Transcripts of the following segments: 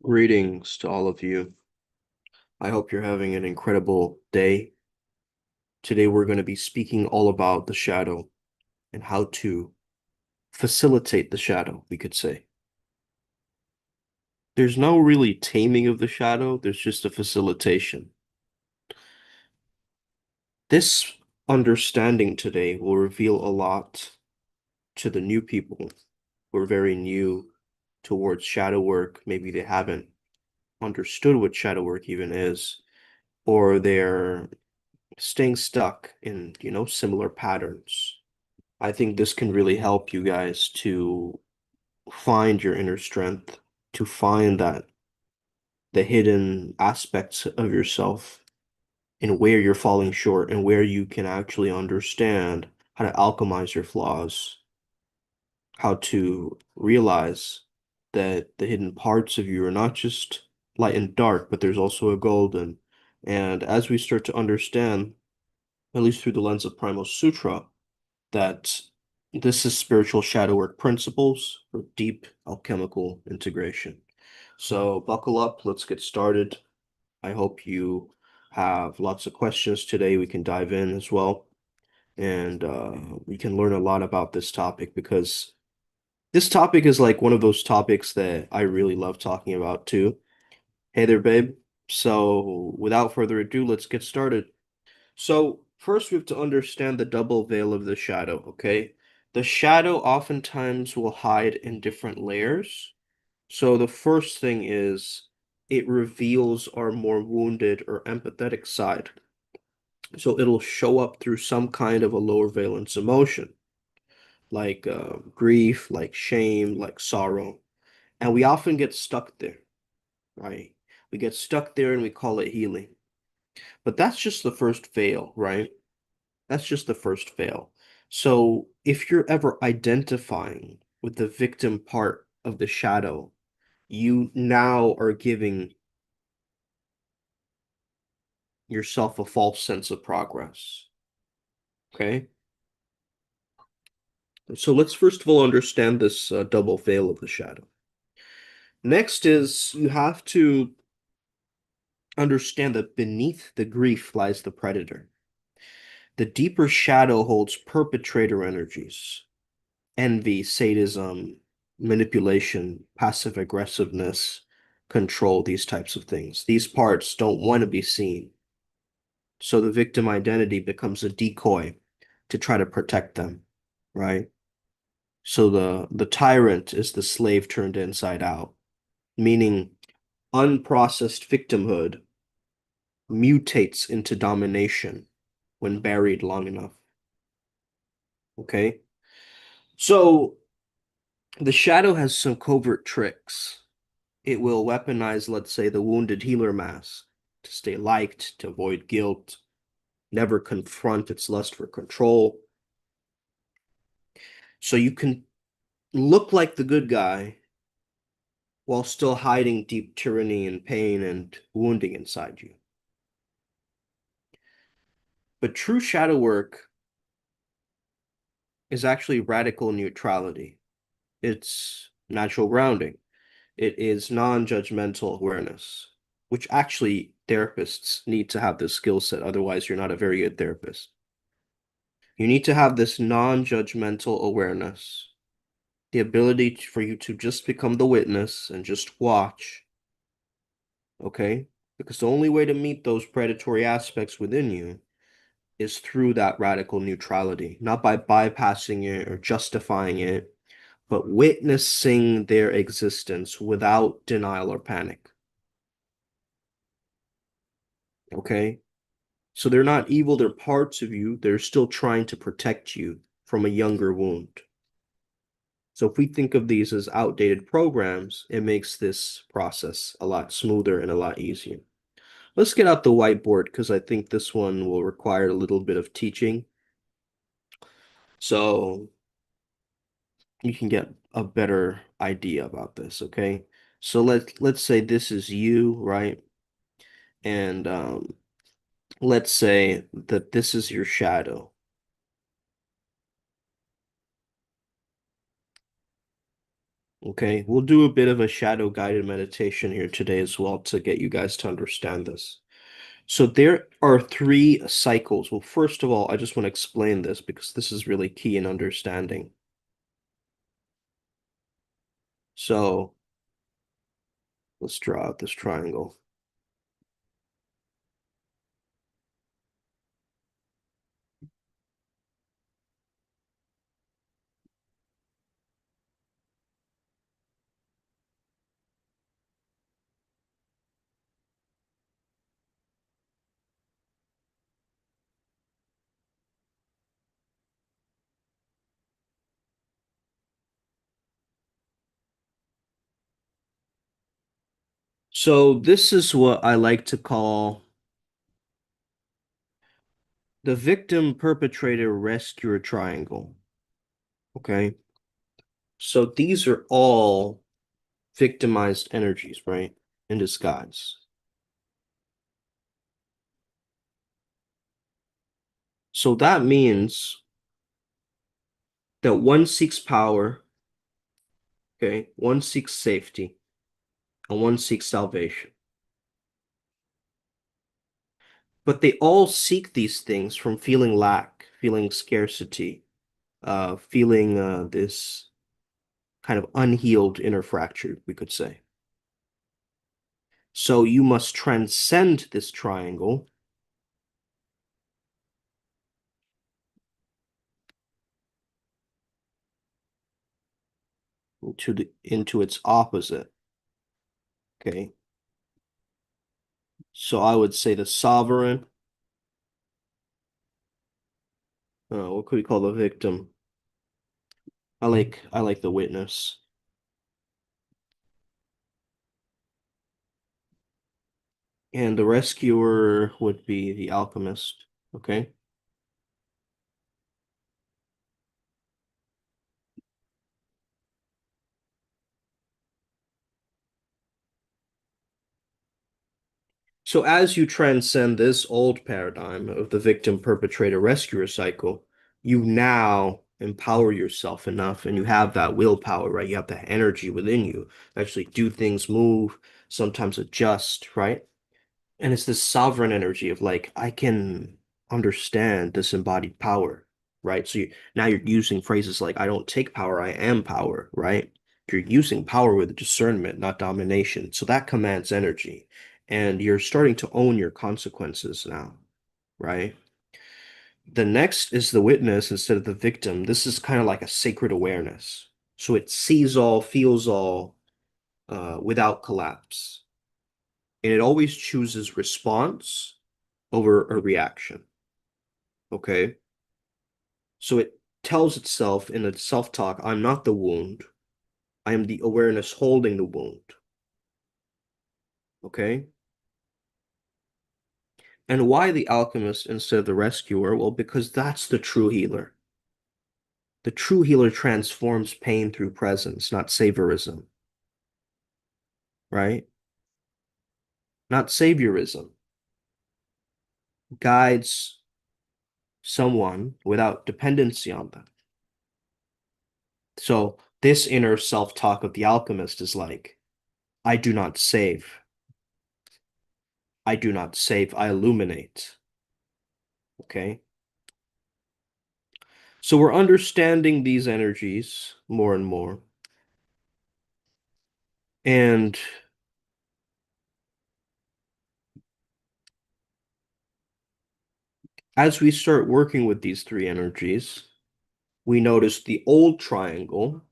Greetings to all of you. I hope you're having an incredible day. Today, we're going to be speaking all about the shadow and how to facilitate the shadow, we could say. There's no really taming of the shadow, there's just a facilitation. This understanding today will reveal a lot to the new people who are very new towards shadow work. Maybe they haven't understood what shadow work even is, or they're staying stuck in, similar patterns. I think this can really help you guys to find your inner strength, to find that the hidden aspects of yourself and where you're falling short and where you can actually understand how to alchemize your flaws, how to realize that the hidden parts of you are not just light and dark, but there's also a golden. And as we start to understand, at least through the lens of Primal Sutra, that this is spiritual shadow work principles for deep alchemical integration. So buckle up, let's get started. I hope you have lots of questions today. We can dive in as well, and we can learn a lot about this topic because this topic is like one of those topics that I really love talking about too. Hey there, babe. So without further ado, let's get started. So first we have to understand the double veil of the shadow, okay? The shadow oftentimes will hide in different layers. So the first thing is it reveals our more wounded or empathetic side. So it'll show up through some kind of a lower valence emotion, like grief, like shame, like sorrow. And we often get stuck there, right? We get stuck there and we call it healing. But that's just the first veil, right? That's just the first fail. So if you're ever identifying with the victim part of the shadow, you now are giving yourself a false sense of progress. Okay? So let's first of all understand this double veil of the shadow. Next is you have to understand that beneath the grief lies the predator. The deeper shadow holds perpetrator energies, envy, sadism, manipulation, passive aggressiveness, control, these types of things. These parts don't want to be seen. So the victim identity becomes a decoy to try to protect them, right? So the tyrant is the slave turned inside out, meaning unprocessed victimhood mutates into domination when buried long enough. Okay? So the shadow has some covert tricks. It will weaponize, let's say, the wounded healer mask to stay liked, to avoid guilt, never confront its lust for control. So you can look like the good guy while still hiding deep tyranny and pain and wounding inside you. But true shadow work is actually radical neutrality. It's natural grounding. It is non-judgmental awareness, which actually therapists need to have this skill set. Otherwise, you're not a very good therapist. You need to have this non-judgmental awareness, the ability for you to just become the witness and just watch, okay? Because the only way to meet those predatory aspects within you is through that radical neutrality, not by bypassing it or justifying it, but witnessing their existence without denial or panic, okay? So they're not evil, they're parts of you. They're still trying to protect you from a younger wound. So if we think of these as outdated programs, it makes this process a lot smoother and a lot easier. Let's get out the whiteboard because I think this one will require a little bit of teaching. So you can get a better idea about this, okay? So let's say this is you, right? And let's say that this is your shadow. Okay, we'll do a bit of a shadow guided meditation here today as well to get you guys to understand this. So there are three cycles. Well, first of all, I just want to explain this because this is really key in understanding. So let's draw out this triangle. So this is what I like to call the victim perpetrator rescuer triangle. Okay. So these are all victimized energies, right? In disguise. So that means that one seeks power, okay? One seeks safety, and one seeks salvation. But they all seek these things from feeling lack, feeling scarcity, feeling this kind of unhealed inner fracture, we could say. So you must transcend this triangle into its opposite. Okay. So I would say the sovereign, what could we call the victim? I like the witness. And the rescuer would be the alchemist. Okay. So as you transcend this old paradigm of the victim perpetrator rescuer cycle, you now empower yourself enough and you have that willpower, right? You have that energy within you, actually do things, move, sometimes adjust, right? And it's this sovereign energy of like, I can understand disembodied power, right? So now you're using phrases like, I don't take power, I am power, right? You're using power with discernment, not domination. So that commands energy. And you're starting to own your consequences now, right? The next is the witness instead of the victim. This is kind of like a sacred awareness. So it sees all, feels all, without collapse. And it always chooses response over a reaction. Okay. So it tells itself in its self-talk, I'm not the wound. I am the awareness holding the wound. Okay. And why the alchemist instead of the rescuer? Well, because that's the true healer. The true healer transforms pain through presence, not saviorism, right? Not saviorism. Guides someone without dependency on them. So this inner self-talk of the alchemist is like, I do not save. I do not save, I illuminate. Okay. So we're understanding these energies more and more. And as we start working with these three energies, we notice the old triangle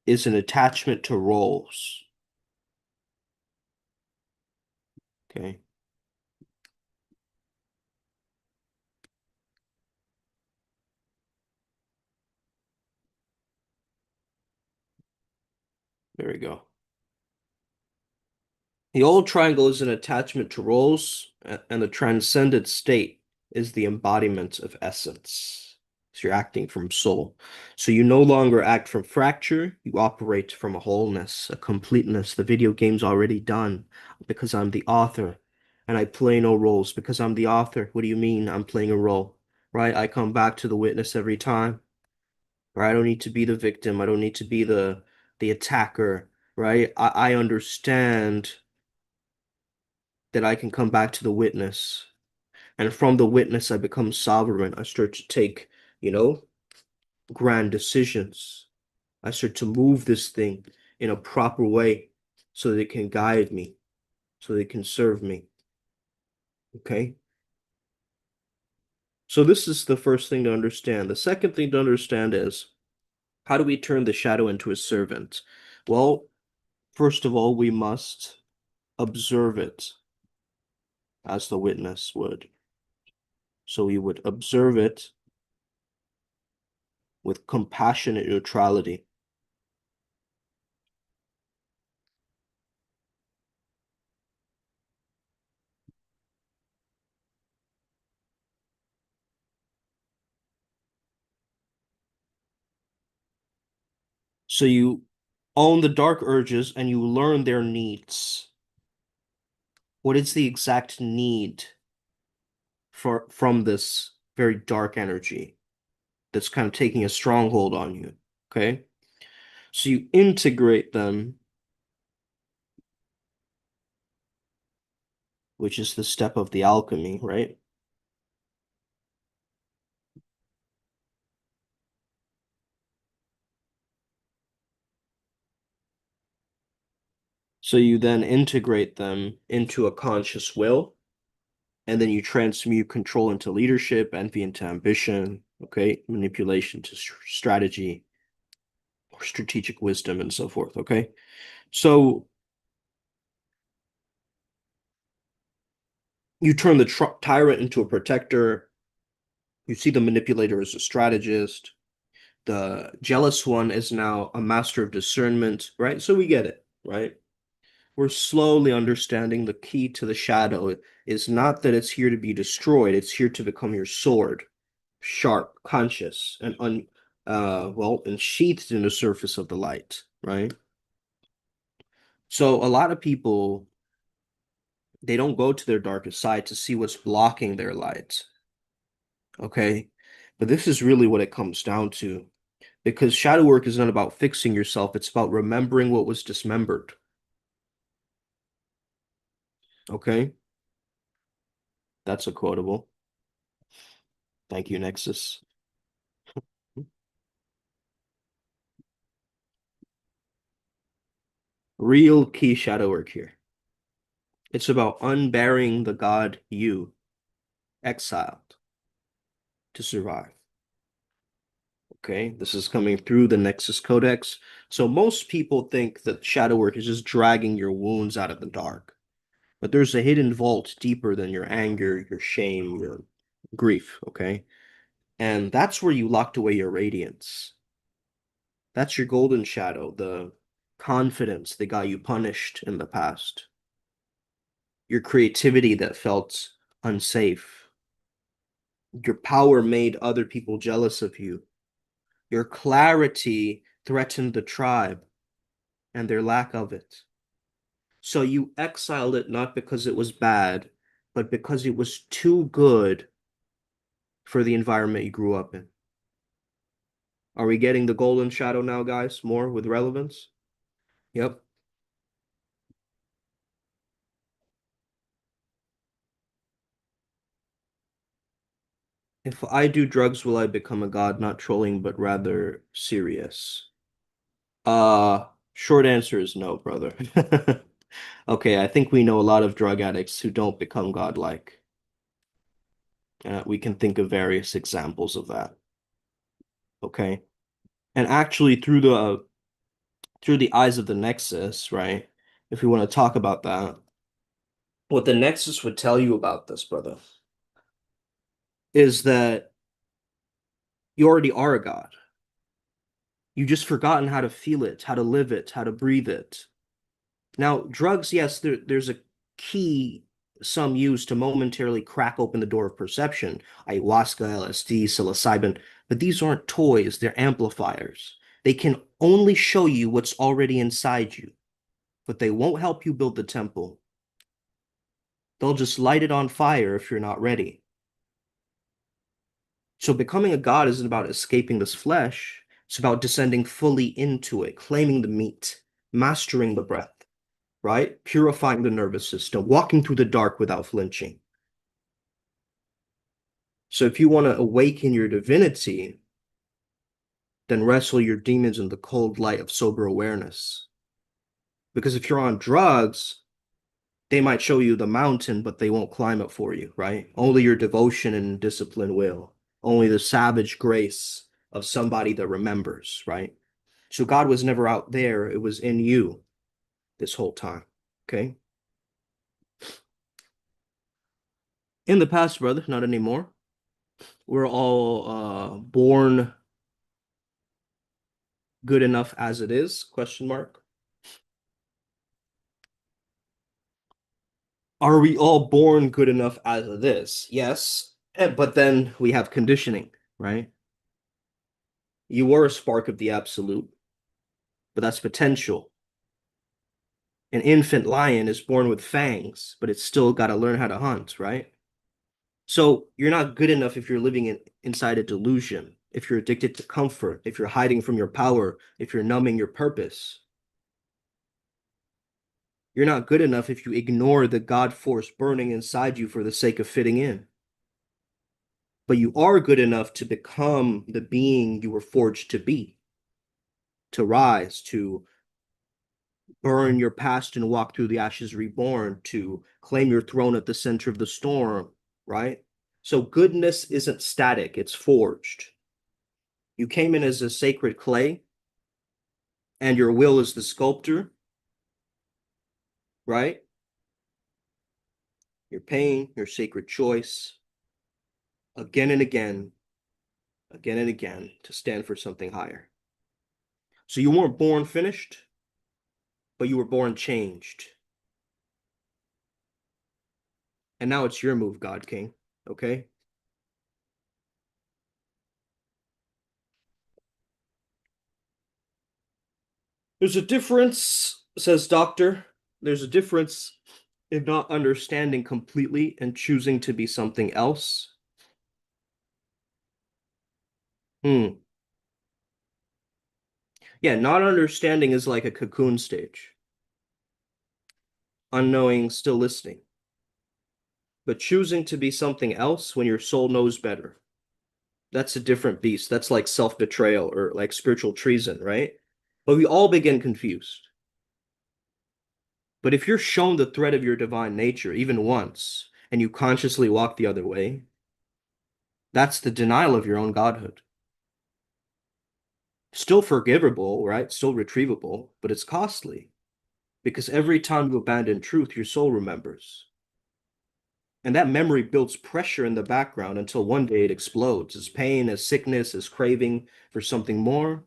is an attachment to roles. Okay. There we go. The old triangle is an attachment to roles, and the transcended state is the embodiment of essence. So you're acting from soul. So you no longer act from fracture, you operate from a wholeness, a completeness. The video game's already done because I'm the author, and I play no roles because I'm the author. What do you mean I'm playing a role? Right? I come back to the witness every time. right? I don't need to be the victim. I don't need to be the attacker, right? I understand that I can come back to the witness. And from the witness, I become sovereign. I start to take, you know, grand decisions. I start to move this thing in a proper way so that it can guide me, so that it can serve me. Okay? So this is the first thing to understand. The second thing to understand is, how do we turn the shadow into a servant? Well, first of all, we must observe it as the witness would. So we would observe it with compassionate neutrality. So you own the dark urges and you learn their needs. What is the exact need from this very dark energy that's kind of taking a stronghold on you? Okay. So you integrate them, which is the step of the alchemy, right? So you then integrate them into a conscious will, and then you transmute control into leadership, envy into ambition, okay, manipulation to strategy, or strategic wisdom, and so forth, okay? So you turn the tyrant into a protector. You see the manipulator as a strategist. The jealous one is now a master of discernment, right? So we get it, right? We're slowly understanding the key to the shadow is not that it's here to be destroyed, it's here to become your sword, sharp, conscious, and well, ensheathed in the surface of the light, right? So a lot of people, they don't go to their darkest side to see what's blocking their light, okay? But this is really what it comes down to. Because shadow work is not about fixing yourself, it's about remembering what was dismembered, okay? That's a quotable. Thank you, Nexus. Real key shadow work here. It's about unburying the god you exiled to survive. Okay, this is coming through the Nexus Codex. So most people think that shadow work is just dragging your wounds out of the dark. But there's a hidden vault deeper than your anger, your shame, your grief, okay? And that's where you locked away your radiance. That's your golden shadow, the confidence that got you punished in the past, your creativity that felt unsafe, your power made other people jealous of you, your clarity threatened the tribe and their lack of it. So you exiled it not because it was bad, but because it was too good for the environment you grew up in. Are we getting the golden shadow now, guys? More with relevance? Yep. If I do drugs, will I become a god? Not trolling, but rather serious. Short answer is no, brother. Okay, I think we know a lot of drug addicts who don't become godlike. We can think of various examples of that. Okay, and actually, through the eyes of the Nexus, right? If we want to talk about that, what the Nexus would tell you about this, brother, is that you already are a god. You just forgotten how to feel it, how to live it, how to breathe it. Now, drugs, yes, there's a key some use to momentarily crack open the door of perception, ayahuasca, LSD, psilocybin, but these aren't toys, they're amplifiers. They can only show you what's already inside you, but they won't help you build the temple. They'll just light it on fire if you're not ready. So becoming a god isn't about escaping this flesh, It's about descending fully into it, claiming the meat, mastering the breath, right? Purifying the nervous system, walking through the dark without flinching. So if you want to awaken your divinity, then wrestle your demons in the cold light of sober awareness. Because if you're on drugs, they might show you the mountain, but they won't climb it for you, right? Only your devotion and discipline will. Only the savage grace of somebody that remembers, right? So God was never out there, it was in you this whole time, okay? In the past, brother, not anymore. We're all born good enough as it is, question mark. Are we all born good enough as it is? Yes, but then we have conditioning, right? You were a spark of the absolute, but that's potential. An infant lion is born with fangs, but it's still got to learn how to hunt, right? So you're not good enough if you're living inside a delusion, if you're addicted to comfort, if you're hiding from your power, if you're numbing your purpose. You're not good enough if you ignore the God force burning inside you for the sake of fitting in. But you are good enough to become the being you were forged to be, to rise, to burn your past and walk through the ashes reborn, to claim your throne at the center of the storm, right? So goodness isn't static, it's forged. You came in as a sacred clay, and your will is the sculptor, right? Your pain, your sacred choice, again and again, to stand for something higher. So you weren't born finished, but you were born changed. And now it's your move, God King, okay? There's a difference, says Doctor. There's a difference in not understanding completely and choosing to be something else. Hmm. Yeah, not understanding is like a cocoon stage. Unknowing, still listening. But choosing to be something else when your soul knows better, that's a different beast. That's like self-betrayal or like spiritual treason, right? But we all begin confused. But if you're shown the thread of your divine nature, even once, and you consciously walk the other way, that's the denial of your own godhood. Still forgivable, right? Still retrievable, but it's costly because every time you abandon truth, your soul remembers. And that memory builds pressure in the background until one day it explodes as pain, as sickness, as craving for something more.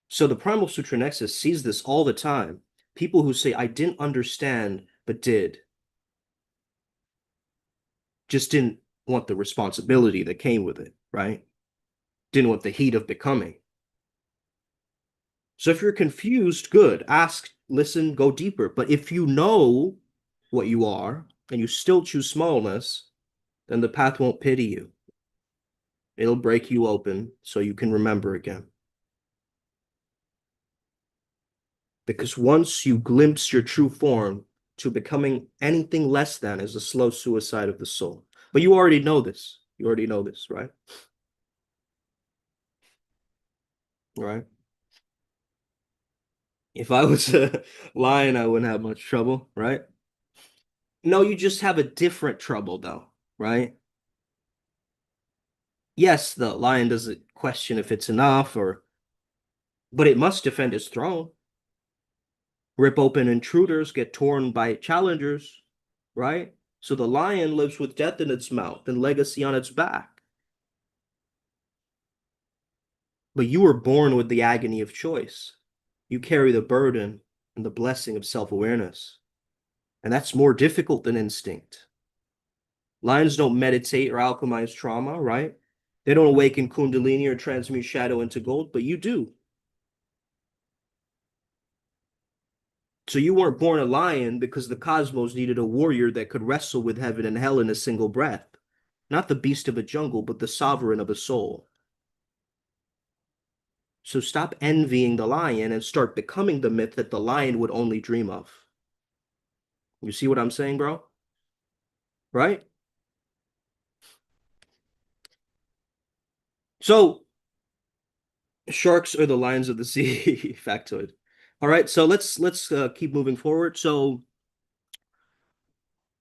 So the Primal Sutra Nexus sees this all the time. People who say, I didn't understand, but did, just didn't want the responsibility that came with it, right? Didn't want the heat of becoming. So if you're confused, good. Ask, listen, go deeper. But if you know what you are and you still choose smallness, then the path won't pity you. It'll break you open so you can remember again. Because once you glimpse your true form, to becoming anything less than is a slow suicide of the soul. But you already know this. You already know this, right? Right? If I was a lion, I wouldn't have much trouble, right? No, you just have a different trouble though, right? Yes, the lion doesn't question if it's enough or but it must defend its throne. Rip open intruders, get torn by challengers, right? So the lion lives with death in its mouth and legacy on its back. But you were born with the agony of choice. You carry the burden and the blessing of self-awareness. And that's more difficult than instinct. Lions don't meditate or alchemize trauma, right? They don't awaken Kundalini or transmute shadow into gold, but you do. So you weren't born a lion because the cosmos needed a warrior that could wrestle with heaven and hell in a single breath. Not the beast of a jungle, but the sovereign of a soul. So stop envying the lion and start becoming the myth that the lion would only dream of. You see what I'm saying, bro? Right? So sharks are the lions of the sea, factoid. All right, so let's keep moving forward. So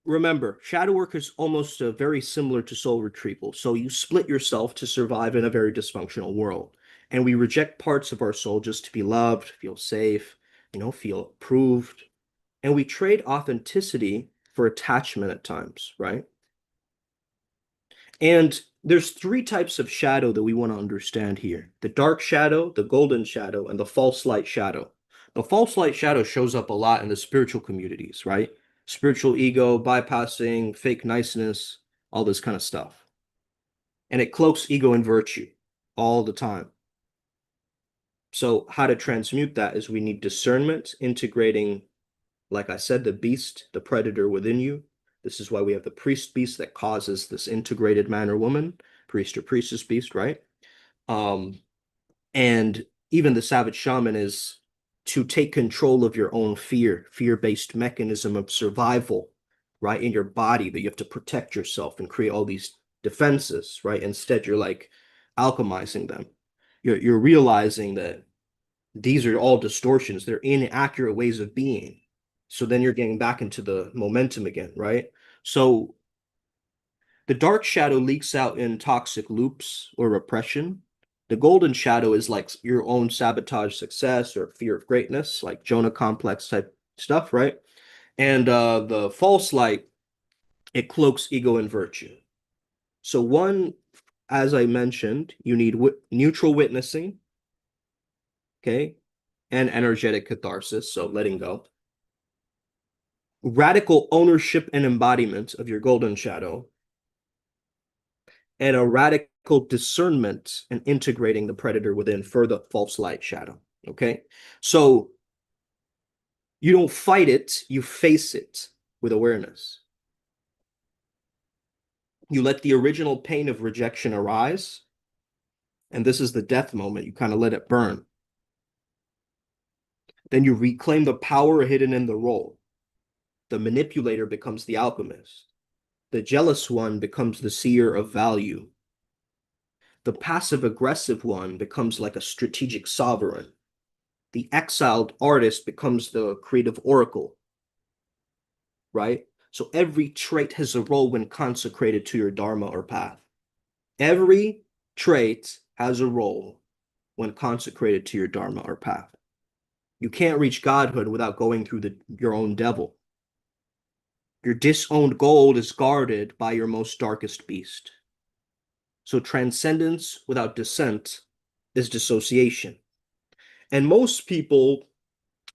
remember, shadow work is almost very similar to soul retrieval. So you split yourself to survive in a very dysfunctional world. And we reject parts of our soul just to be loved, feel safe, feel approved. And we trade authenticity for attachment at times, right? And there's three types of shadow that we want to understand here: the dark shadow, the golden shadow, and the false light shadow. The false light shadow shows up a lot in the spiritual communities, right? Spiritual ego, bypassing, fake niceness, all this kind of stuff. And it cloaks ego and virtue all the time. So, how to transmute that is we need discernment, integrating, like I said, the beast, the predator within you. This is why we have the priest beast that causes this integrated man or woman, priest or priestess beast, right? Um, and even the savage shaman is to take control of your own fear-based mechanism of survival, right? In your body, that you have to protect yourself and create all these defenses, right? Instead, you're like alchemizing them. You're realizing that these are all distortions. They're inaccurate ways of being. So then you're getting back into the momentum again, right? So the dark shadow leaks out in toxic loops or repression. The golden shadow is like your own sabotage success or fear of greatness, like Jonah complex type stuff, right? And the false light, it cloaks ego and virtue. So one, as I mentioned, you need neutral witnessing, okay, and energetic catharsis, so letting go. Radical ownership and embodiment of your golden shadow, and a radical discernment and integrating the predator within for the false light shadow. Okay. So you don't fight it, you face it with awareness. You let the original pain of rejection arise, and this is the death moment. You kind of let it burn. Then you reclaim the power hidden in the role. The manipulator becomes the alchemist. The jealous one becomes the seer of value. The passive aggressive one becomes like a strategic sovereign. The exiled artist becomes the creative oracle, right? So every trait has a role when consecrated to your dharma or path. Every trait has a role when consecrated to your dharma or path. You can't reach godhood without going through your own devil. Your disowned gold is guarded by your most darkest beast. So transcendence without descent is dissociation. And most people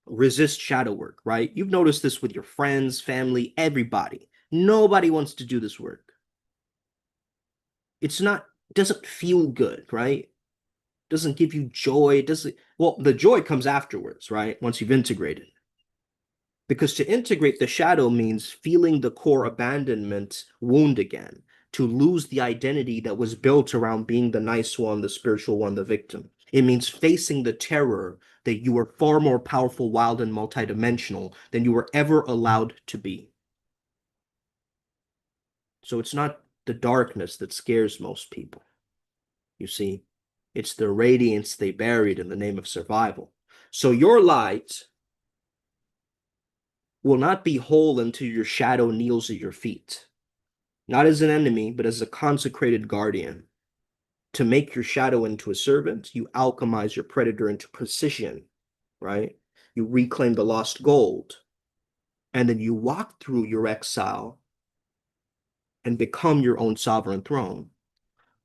resist shadow work, right? You've noticed this with your friends, family, everybody. Nobody wants to do this work. It's not, doesn't feel good, right? Doesn't give you joy. It doesn't, well, the joy comes afterwards, right? Once you've integrated. Because to integrate the shadow means feeling the core abandonment wound again, to lose the identity that was built around being the nice one, the spiritual one, the victim. It means facing the terror that you are far more powerful, wild, and multidimensional than you were ever allowed to be. So it's not the darkness that scares most people. You see, it's the radiance they buried in the name of survival. So your light will not be whole until your shadow kneels at your feet, not as an enemy, but as a consecrated guardian. To make your shadow into a servant, you alchemize your predator into precision, right? You reclaim the lost gold, and then you walk through your exile and become your own sovereign throne.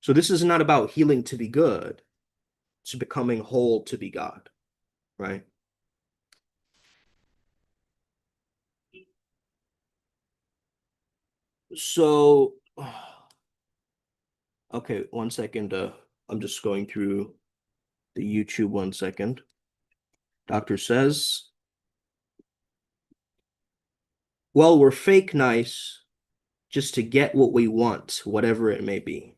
So this is not about healing to be good, it's becoming whole to be God, right? So, okay, 1 second. I'm just going through the YouTube 1 second. Doctor says, well, we're fake nice just to get what we want, whatever it may be.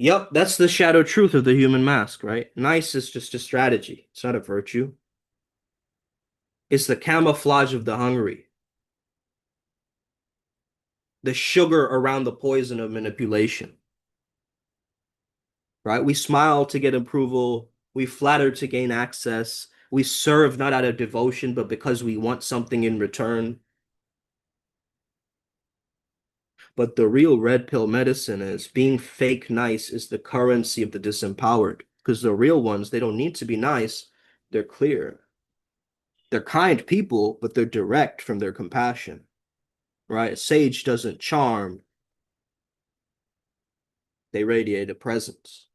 Yep, that's the shadow truth of the human mask, right? Nice is just a strategy. It's not a virtue. It's the camouflage of the hungry, the sugar around the poison of manipulation, right? We smile to get approval. We flatter to gain access. We serve not out of devotion, but because we want something in return. But the real red pill medicine is being fake nice is the currency of the disempowered. Because the real ones, they don't need to be nice. They're clear. They're kind people, but they're direct from their compassion, right? A sage doesn't charm, they radiate a presence.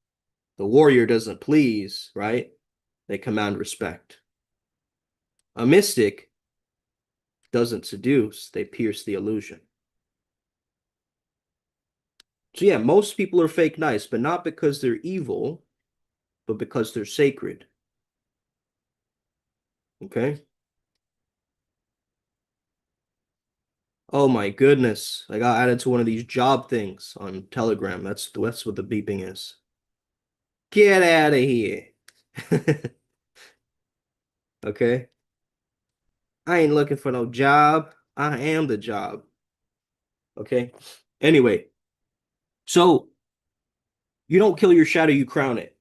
The warrior doesn't please, right? They command respect. A mystic doesn't seduce, they pierce the illusion. So yeah, most people are fake nice, but not because they're evil, but because they're sacred. Okay? Oh my goodness. I got added to one of these job things on Telegram. That's what the beeping is. Get out of here. Okay? I ain't looking for no job. I am the job. Okay? Anyway, so you don't kill your shadow, you crown it,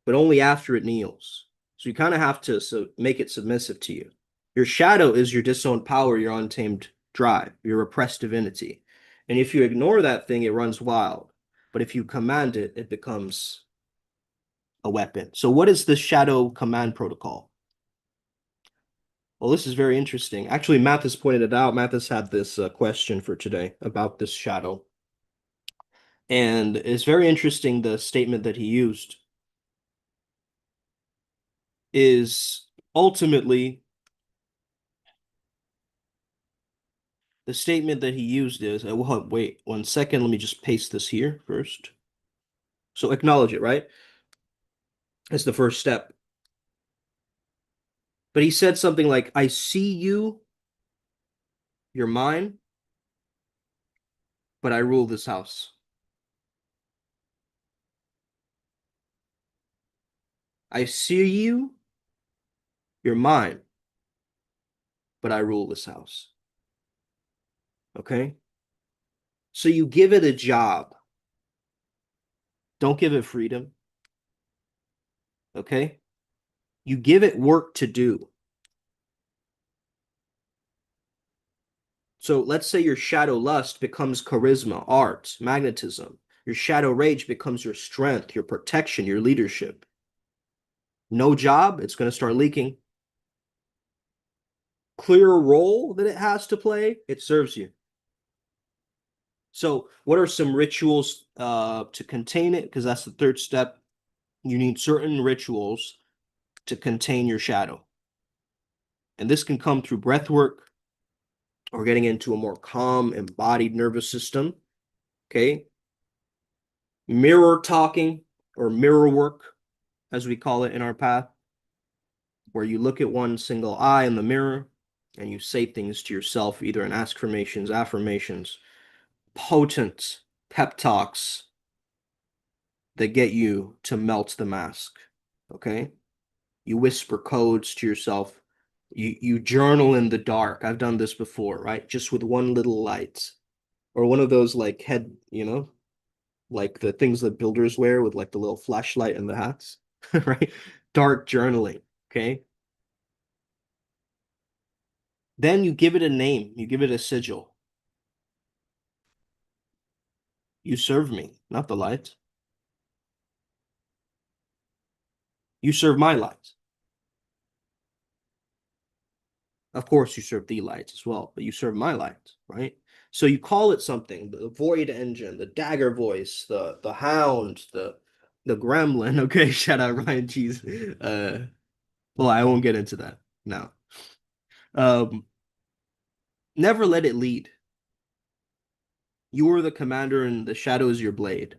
but only after it kneels. So you kind of have to make it submissive to you. Your shadow is your disowned power, your untamed drive, your repressed divinity. And if you ignore that thing, it runs wild. But if you command it, it becomes a weapon. So what is the shadow command protocol? Well, this is very interesting. Actually, Mathis pointed it out. Mathis had this question for today about this shadow. And it's very interesting the statement that he used is ultimately the statement that he used is, well, wait 1 second, let me just paste this here first. So acknowledge it, right? That's the first step. But he said something like, I see you, you're mine, but I rule this house. I see you, you're mine, but I rule this house. Okay? So you give it a job. Don't give it freedom. Okay? You give it work to do. So let's say your shadow lust becomes charisma, art, magnetism. Your shadow rage becomes your strength, your protection, your leadership. No job, it's going to start leaking. Clear role that it has to play, it serves you. So, what are some rituals to contain it? Because that's the third step. You need certain rituals to contain your shadow. And this can come through breath work or getting into a more calm, embodied nervous system. Okay. Mirror talking or mirror work, as we call it in our path, where you look at one single eye in the mirror and you say things to yourself, either in affirmations, potent pep talks that get you to melt the mask. Okay. You whisper codes to yourself. You journal in the dark. I've done this before, right? Just with one little light or one of those like head, like the things that builders wear with like the little flashlight and the hats, right? Dark journaling. Okay. Then you give it a name, you give it a sigil. You serve me, not the light. You serve my light. Of course, you serve the light as well, but you serve my light, right? So you call it something, the void engine, the dagger voice, the hound, the gremlin. Okay, shout out Ryan Cheese. Well, I won't get into that now. Um, never let it lead. You are the commander and the shadow is your blade.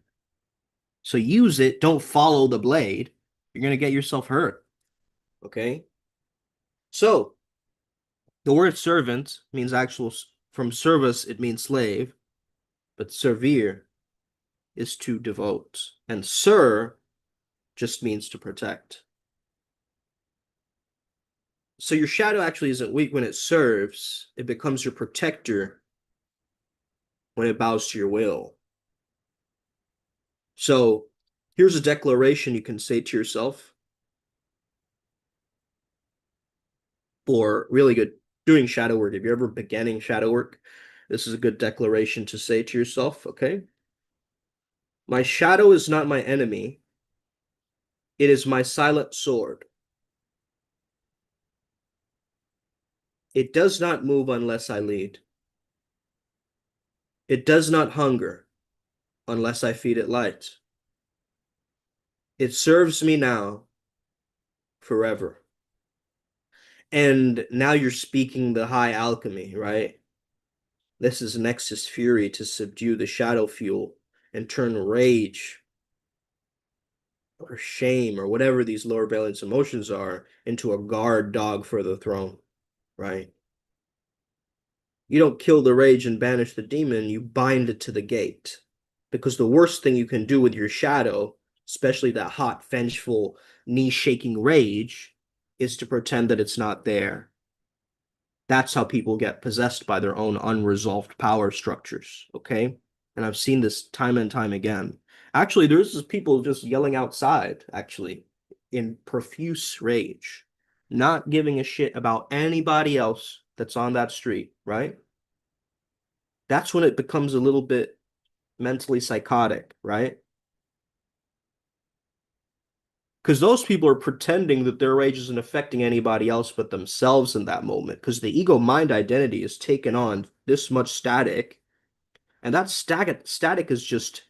So use it, don't follow the blade. You're gonna get yourself hurt. Okay? So the word servant means actual from service, it means slave, but servir is to devote, and Sir just means to protect. So your shadow actually isn't weak when it serves, it becomes your protector when it bows to your will. So here's a declaration you can say to yourself, or really good doing shadow work. If you're ever beginning shadow work, this is a good declaration to say to yourself, okay? My shadow is not my enemy, it is my silent sword. It does not move unless I lead. It does not hunger unless I feed it light. It serves me now, forever. And now you're speaking the high alchemy, right? This is Nexus Fury to subdue the shadow fuel and turn rage or shame or whatever these lower balance emotions are into a guard dog for the throne, right? You don't kill the rage and banish the demon, you bind it to the gate. Because the worst thing you can do with your shadow, especially that hot, vengeful, knee shaking rage, is to pretend that it's not there. That's how people get possessed by their own unresolved power structures, okay? And I've seen this time and time again. Actually, there's just people just yelling outside, actually, in profuse rage, not giving a shit about anybody else that's on that street, right? That's when it becomes a little bit mentally psychotic, right? Because those people are pretending that their rage isn't affecting anybody else but themselves in that moment. Because the ego mind identity has taken on this much static, and that static is just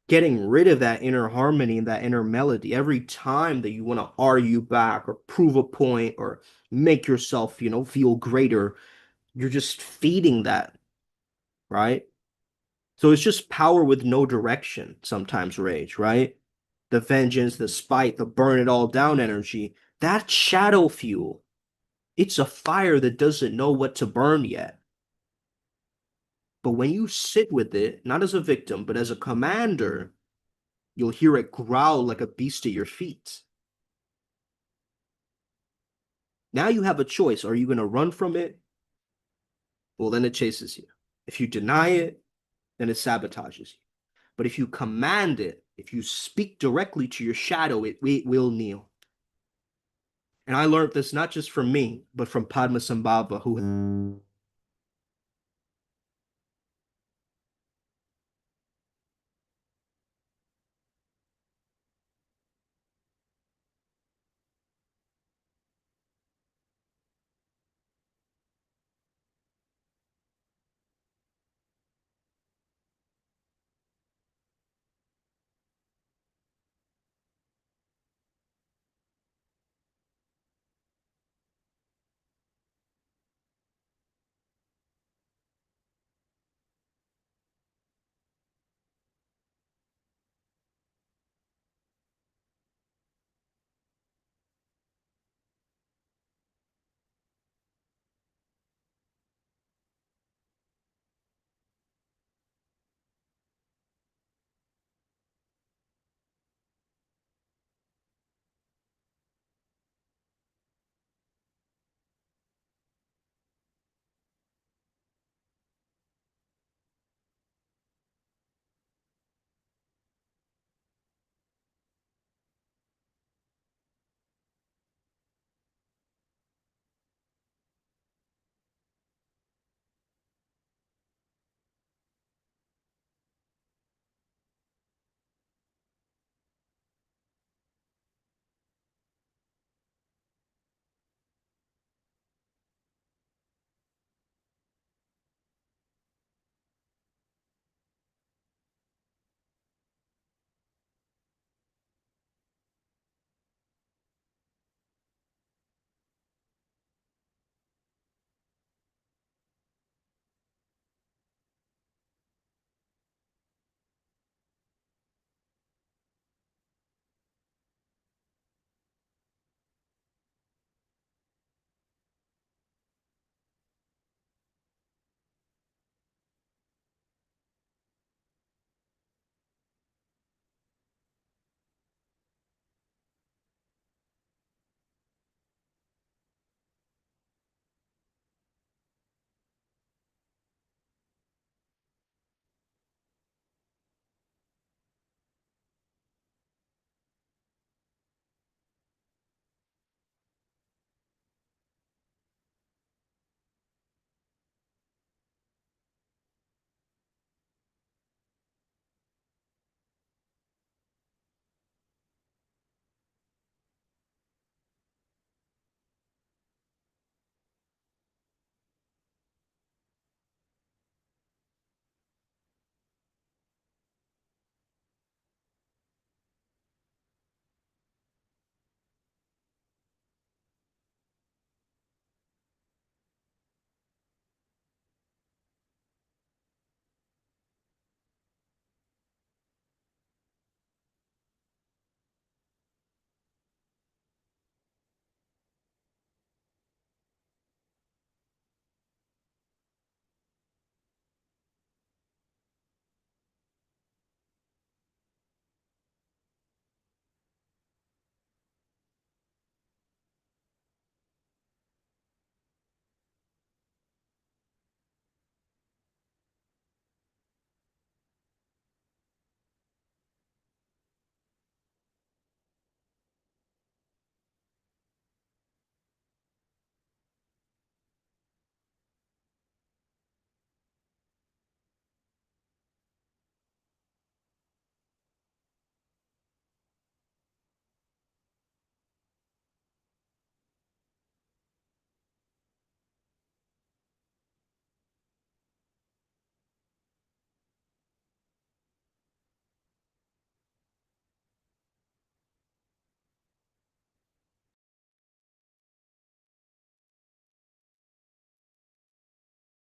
getting rid of that inner harmony and that inner melody. Every time that you want to argue back or prove a point or make yourself, feel greater, you're just feeding that, right? So it's just power with no direction, sometimes rage, right? The vengeance, the spite, the burn it all down energy, that's shadow fuel. It's a fire that doesn't know what to burn yet. But when you sit with it, not as a victim, but as a commander, you'll hear it growl like a beast at your feet. Now you have a choice. Are you going to run from it? Well, then it chases you. If you deny it, then it sabotages you. But if you command it, if you speak directly to your shadow, it will kneel. And I learned this not just from me, but from Padmasambhava, who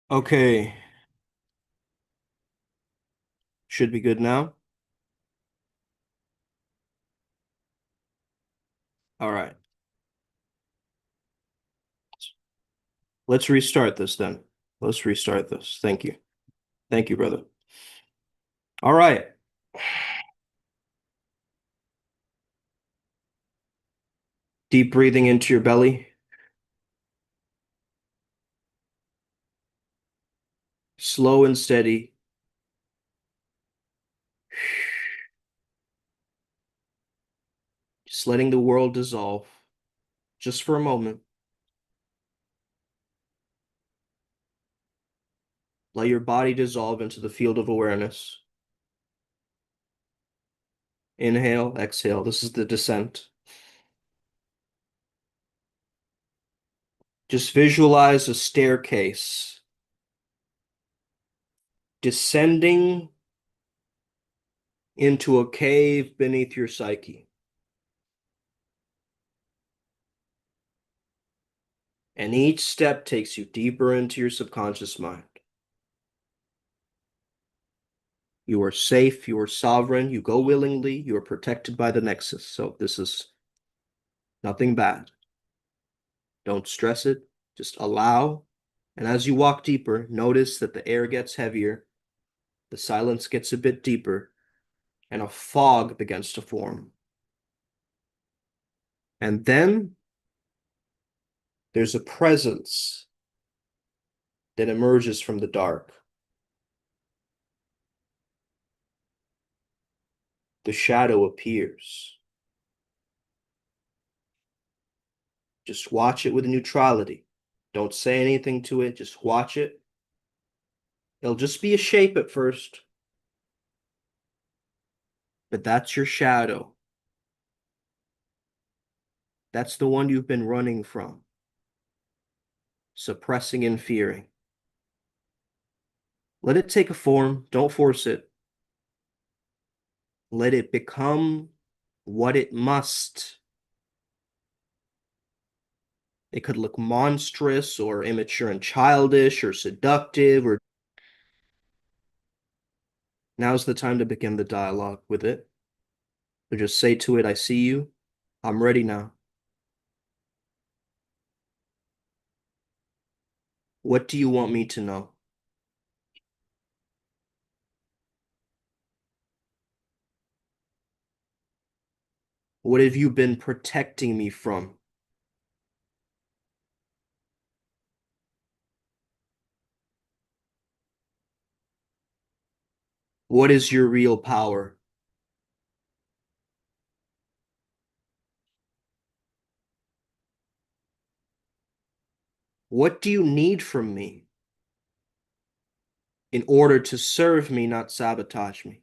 Okay, should be good now. All right. Let's restart this then. Let's restart this. Thank you. Thank you, brother. All right. Deep breathing into your belly. Slow and steady. Just letting the world dissolve. Just for a moment. Let your body dissolve into the field of awareness. Inhale, exhale. This is the descent. Just visualize a staircase descending into a cave beneath your psyche. And each step takes you deeper into your subconscious mind. You are safe, you are sovereign, you go willingly, you are protected by the nexus. So this is nothing bad. Don't stress it, just allow. And as you walk deeper, notice that the air gets heavier, the silence gets a bit deeper, and a fog begins to form. And then there's a presence that emerges from the dark. The shadow appears. Just watch it with neutrality. Don't say anything to it, just watch it. It'll just be a shape at first, but that's your shadow. That's the one you've been running from, suppressing and fearing. Let it take a form, don't force it. Let it become what it must. It could look monstrous or immature and childish or seductive or now's the time to begin the dialogue with it. So just say to it, I see you. I'm ready now. What do you want me to know? What have you been protecting me from? What is your real power? What do you need from me in order to serve me, not sabotage me?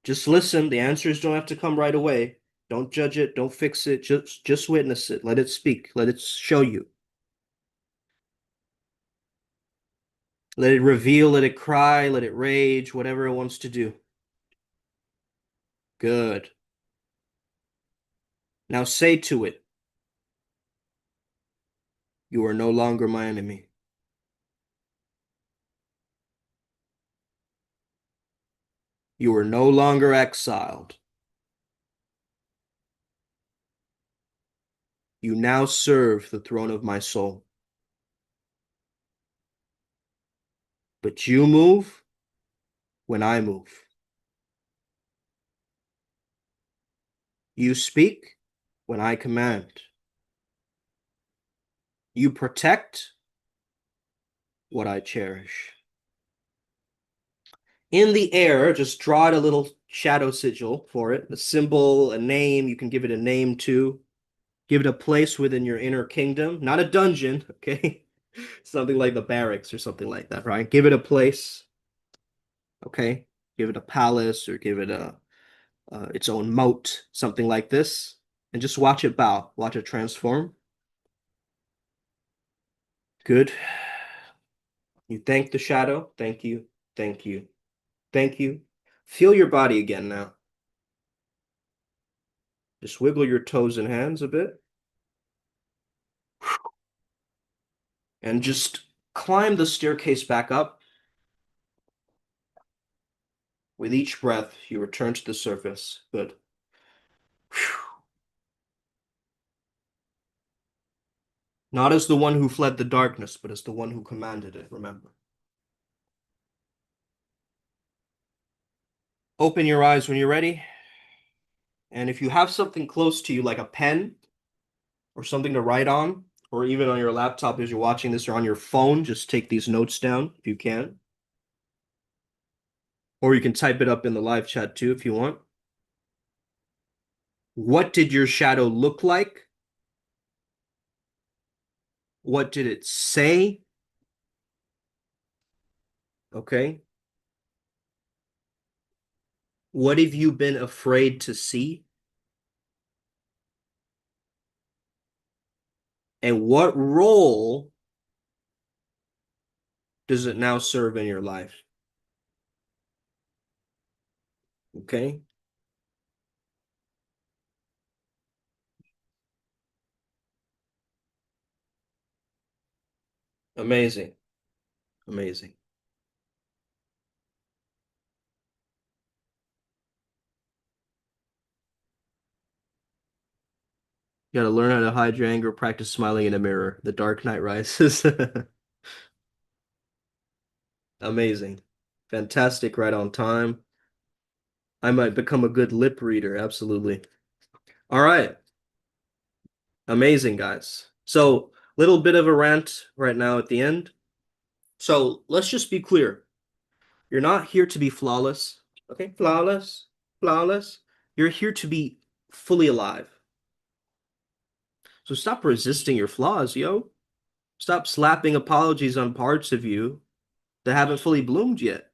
Just listen. The answers don't have to come right away. Don't judge it. Don't fix it. Just witness it. Let it speak. Let it show you. Let it reveal. Let it cry. Let it rage. Whatever it wants to do. Good. Now say to it, you are no longer my enemy. You are no longer exiled. You now serve the throne of my soul. But you move when I move. You speak when I command. You protect what I cherish. In the air, just draw it a little shadow sigil for it, a symbol, a name. You can give it a name too. Give it a place within your inner kingdom, not a dungeon, okay? Something like the barracks or something like that, right? Give it a place, okay? Give it a palace or give it a its own moat, something like this, and just watch it bow, watch it transform. Good. You thank the shadow. Thank you. Thank you. Thank you. Feel your body again now. Just wiggle your toes and hands a bit. And just climb the staircase back up. With each breath, you return to the surface. Good. Whew. Not as the one who fled the darkness, but as the one who commanded it, remember. Open your eyes when you're ready. And if you have something close to you, like a pen or something to write on, or even on your laptop as you're watching this, or on your phone, just take these notes down if you can. Or you can type it up in the live chat too if you want. What did your shadow look like? What did it say? Okay. What have you been afraid to see? And what role does it now serve in your life? Okay. Amazing. Amazing. You got to learn how to hide your anger, practice smiling in a mirror. The Dark Knight Rises. Amazing. Fantastic, right on time. I might become a good lip reader. Absolutely. All right. Amazing, guys. So, little bit of a rant right now at the end. So, let's just be clear. You're not here to be flawless. Okay? Flawless. Flawless. You're here to be fully alive. So, stop resisting your flaws, yo. Stop slapping apologies on parts of you that haven't fully bloomed yet,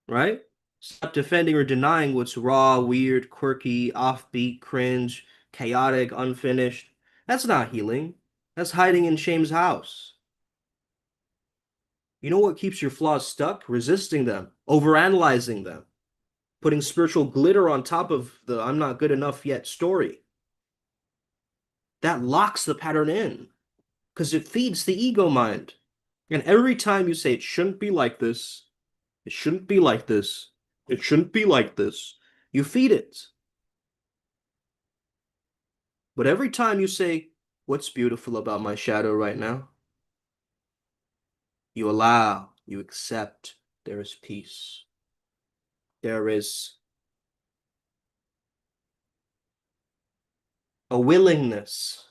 right? Stop defending or denying what's raw, weird, quirky, offbeat, cringe, chaotic, unfinished. That's not healing. That's hiding in shame's house. You know what keeps your flaws stuck? Resisting them, overanalyzing them, putting spiritual glitter on top of the I'm not good enough yet story. That locks the pattern in because it feeds the ego mind. And every time you say it shouldn't be like this, it shouldn't be like this, it shouldn't be like this, you feed it. But every time you say, what's beautiful about my shadow right now? You allow, you accept, there is peace. There is a willingness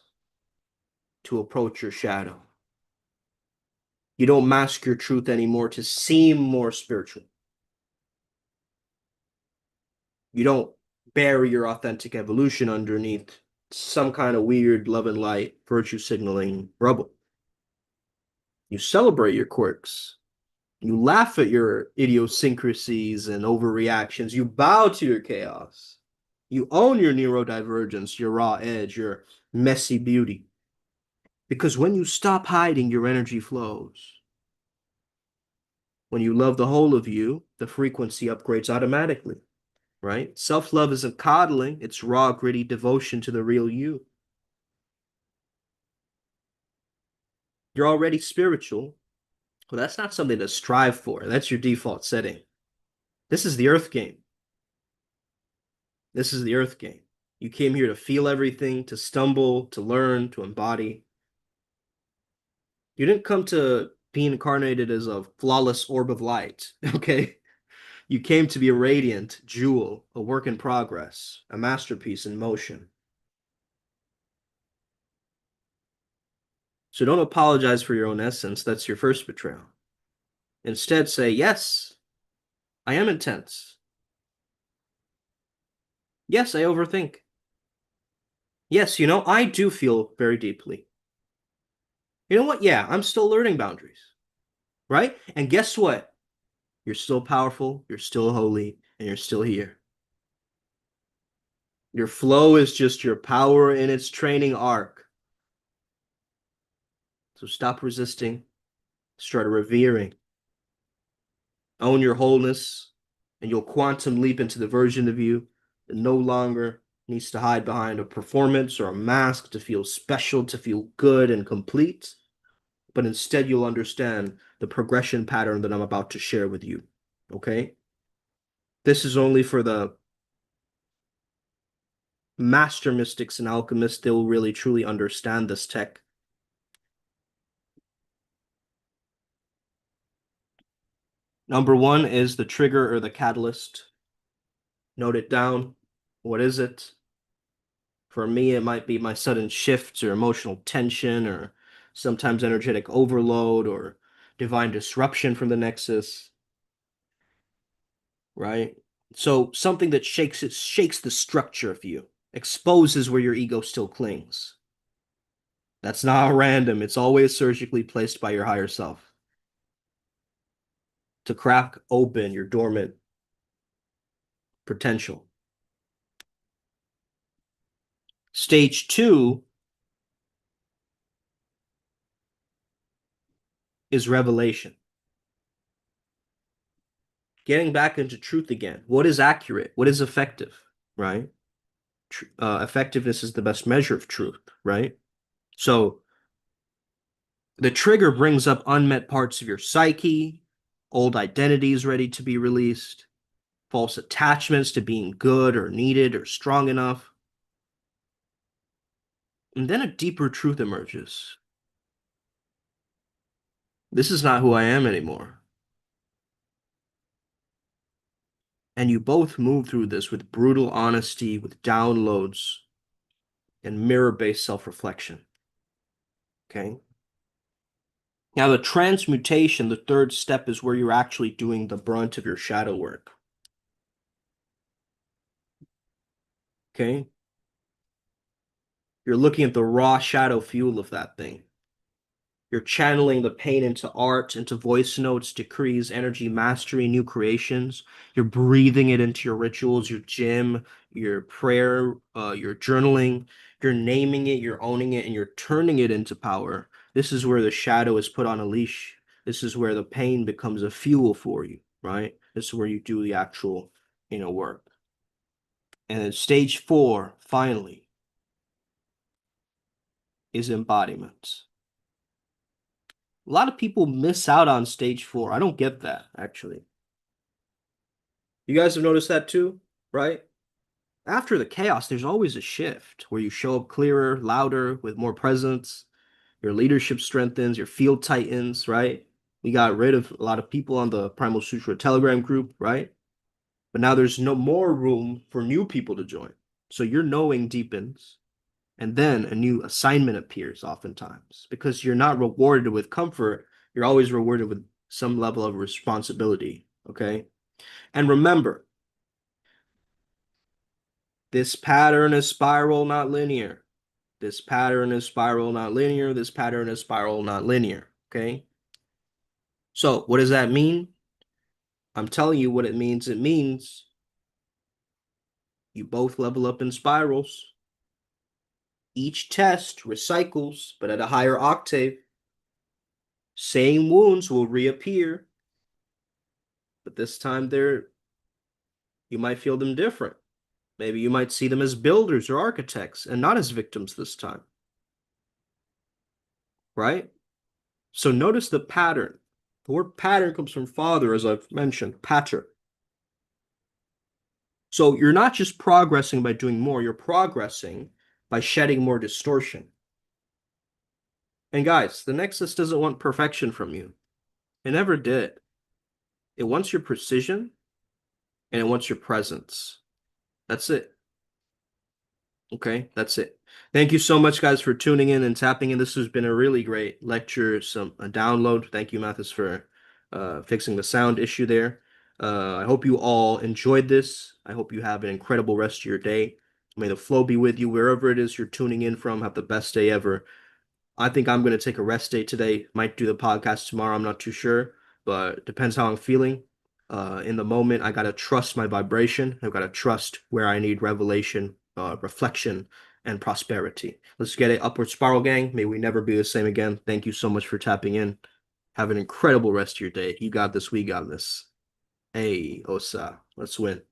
to approach your shadow. You don't mask your truth anymore to seem more spiritual. You don't bury your authentic evolution underneath some kind of weird love and light, virtue signaling rubble. You celebrate your quirks. You laugh at your idiosyncrasies and overreactions. You bow to your chaos. You own your neurodivergence, your raw edge, your messy beauty. Because when you stop hiding, your energy flows. When you love the whole of you, the frequency upgrades automatically, right? Self-love isn't coddling, it's raw, gritty devotion to the real you. You're already spiritual. Well, that's not something to strive for. That's your default setting. This is the earth game. This is the earth game. You came here to feel everything, to stumble, to learn, to embody. You didn't come to be incarnated as a flawless orb of light, okay? You came to be a radiant jewel, a work in progress, a masterpiece in motion. So don't apologize for your own essence. That's your first betrayal. Instead, say, yes, I am intense. Yes, I overthink. Yes, I do feel very deeply. You know what? Yeah, I'm still learning boundaries, right? And guess what? You're still powerful, you're still holy, and you're still here. Your flow is just your power in its training arc. So stop resisting, start revering. Own your wholeness, and you'll quantum leap into the version of you that no longer needs to hide behind a performance or a mask to feel special, to feel good and complete. but instead you'll understand the progression pattern that I'm about to share with you. Okay? This is only for the master mystics and alchemists. They'll really truly understand this tech. Number one is the trigger or the catalyst. Note it down. What is it? For me, it might be my sudden shifts or emotional tension or sometimes energetic overload or divine disruption from the nexus, right? So something that shakes the structure of you, exposes where your ego still clings. That's not random. It's always surgically placed by your higher self to crack open your dormant potential. Stage two is revelation. Getting back into truth again. What is accurate? What is effective, right? Effectiveness is the best measure of truth, right? So the trigger brings up unmet parts of your psyche, old identities ready to be released, false attachments to being good or needed or strong enough. And then a deeper truth emerges. This is not who I am anymore. And you both move through this with brutal honesty, with downloads, and mirror-based self-reflection. Okay? Now, the transmutation, the third step, is where you're actually doing the brunt of your shadow work. Okay? You're looking at the raw shadow fuel of that thing. You're channeling the pain into art, into voice notes, decrees, energy, mastery, new creations. You're breathing it into your rituals, your gym, your prayer, your journaling. You're naming it, you're owning it, and you're turning it into power. This is where the shadow is put on a leash. This is where the pain becomes a fuel for you, right? This is where you do the actual inner work. And then stage four, finally, is embodiment. A lot of people miss out on stage four. I don't get that, actually. You guys have noticed that too, right? After the chaos, there's always a shift where you show up clearer, louder, with more presence. Your leadership strengthens, your field tightens, right? We got rid of a lot of people on the Primal Sutra Telegram group, right? But now there's no more room for new people to join. So your knowing deepens, and then a new assignment appears oftentimes because you're not rewarded with comfort. You're always rewarded with some level of responsibility. Okay. And remember, this pattern is spiral, not linear. This pattern is spiral, not linear. This pattern is spiral, not linear. Okay. So what does that mean? I'm telling you what it means. It means you both level up in spirals. Each test recycles, but at a higher octave. Same wounds will reappear, but this time you might feel them different. Maybe you might see them as builders or architects and not as victims this time. Right? So notice the pattern. The word pattern comes from father, as I've mentioned, patter. So you're not just progressing by doing more, you're progressing by shedding more distortion. And guys, the Nexus doesn't want perfection from you. It never did. It wants your precision and it wants your presence. That's it. Okay, that's it. Thank you so much, guys, for tuning in and tapping in. This has been a really great lecture, a download. Thank you, Mathis, for fixing the sound issue there. I hope you all enjoyed this. I hope you have an incredible rest of your day. May the flow be with you wherever it is you're tuning in from. Have the best day ever. I think I'm going to take a rest day today. Might do the podcast tomorrow. I'm not too sure, but it depends how I'm feeling. In the moment, I got to trust my vibration. I've got to trust where I need revelation, reflection, and prosperity. Let's get it. Upward spiral, gang. May we never be the same again. Thank you so much for tapping in. Have an incredible rest of your day. You got this. We got this. Hey, Osa. Let's win.